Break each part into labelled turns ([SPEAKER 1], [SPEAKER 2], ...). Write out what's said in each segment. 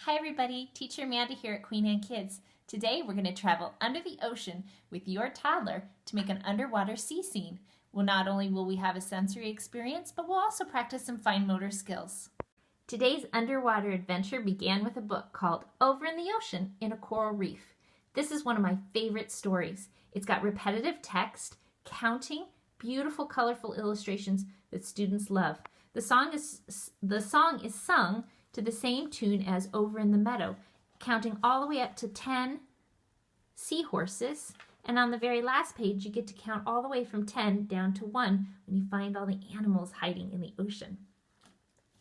[SPEAKER 1] Hi everybody, Teacher Amanda here at Queen Anne Kids. Today we're going to travel under the ocean with your toddler to make an underwater sea scene. Well, not only will we have a sensory experience, but we'll also practice some fine motor skills. Today's underwater adventure began with a book called Over in the Ocean in a Coral Reef. This is one of my favorite stories. It's got repetitive text, counting, beautiful colorful illustrations that students love. The song is sung to the same tune as Over in the Meadow, counting all the way up to 10 seahorses. And on the very last page, you get to count all the way from 10 down to 1 when you find all the animals hiding in the ocean.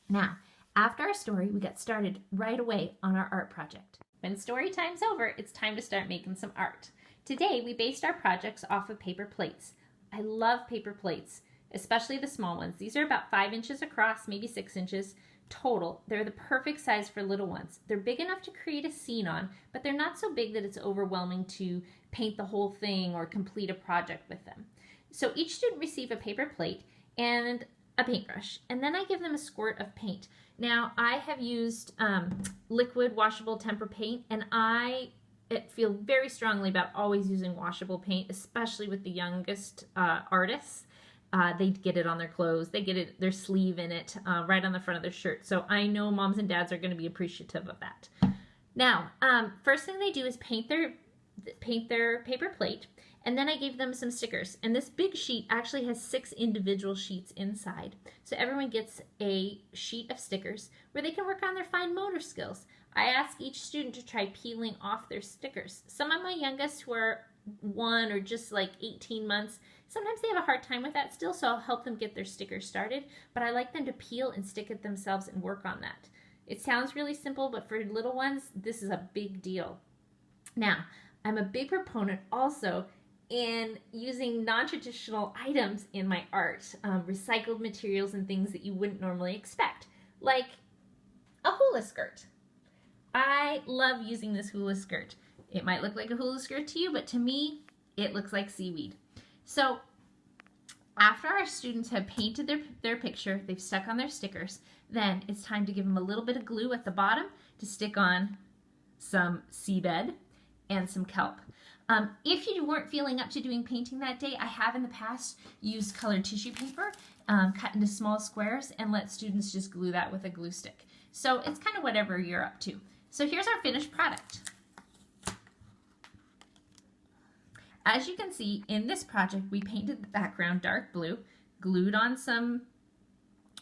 [SPEAKER 1] Now, after our story, we got started right away on our art project. When story time's over, it's time to start making some art. Today, we based our projects off of paper plates. I love paper plates, especially the small ones. These are about 5 inches across, maybe 6 inches total. They're the perfect size for little ones. They're big enough to create a scene on, but they're not so big that it's overwhelming to paint the whole thing or complete a project with them. So each student receives a paper plate and a paintbrush, and then I give them a squirt of paint. Now, I have used liquid washable tempera paint, and I feel very strongly about always using washable paint, especially with the youngest artists. They get it on their clothes, they get their sleeve in it, right on the front of their shirt. So I know moms and dads are going to be appreciative of that. Now, first thing they do is paint their paper plate, and then I gave them some stickers. And this big sheet actually has 6 individual sheets inside. So everyone gets a sheet of stickers where they can work on their fine motor skills. I ask each student to try peeling off their stickers. Some of my youngest who are 1 or just like 18 months, sometimes they have a hard time with that still, so I'll help them get their stickers started, but I like them to peel and stick it themselves and work on that. It sounds really simple, but for little ones, this is a big deal. Now, I'm a big proponent also in using non-traditional items in my art, recycled materials and things that you wouldn't normally expect, like a hula skirt. I love using this hula skirt. It might look like a hula skirt to you, but to me, it looks like seaweed. So after our students have painted their picture, they've stuck on their stickers, then it's time to give them a little bit of glue at the bottom to stick on some seabed and some kelp. If you weren't feeling up to doing painting that day, I have in the past used colored tissue paper, cut into small squares, and let students just glue that with a glue stick. So it's kind of whatever you're up to. So here's our finished product. As you can see, in this project, we painted the background dark blue, glued on some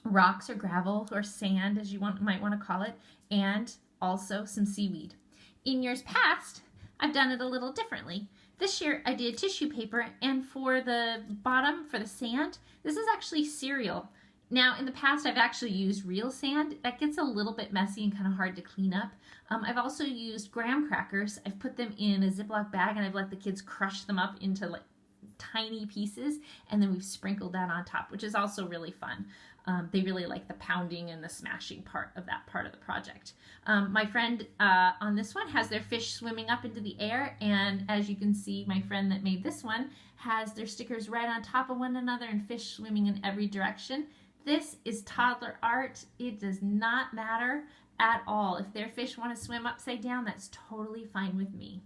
[SPEAKER 1] rocks or gravel or sand, as you might want to call it, and also some seaweed. In years past, I've done it a little differently. This year, I did tissue paper, and for the bottom, for the sand, this is actually cereal. Now, in the past, I've actually used real sand. That gets a little bit messy and kind of hard to clean up. I've also used graham crackers. I've put them in a Ziploc bag, and I've let the kids crush them up into like tiny pieces, and then we've sprinkled that on top, which is also really fun. They really like the pounding and the smashing part of that part of the project. My friend on this one has their fish swimming up into the air, and as you can see, my friend that made this one has their stickers right on top of one another and fish swimming in every direction. This is toddler art. It does not matter at all. If their fish want to swim upside down, that's totally fine with me.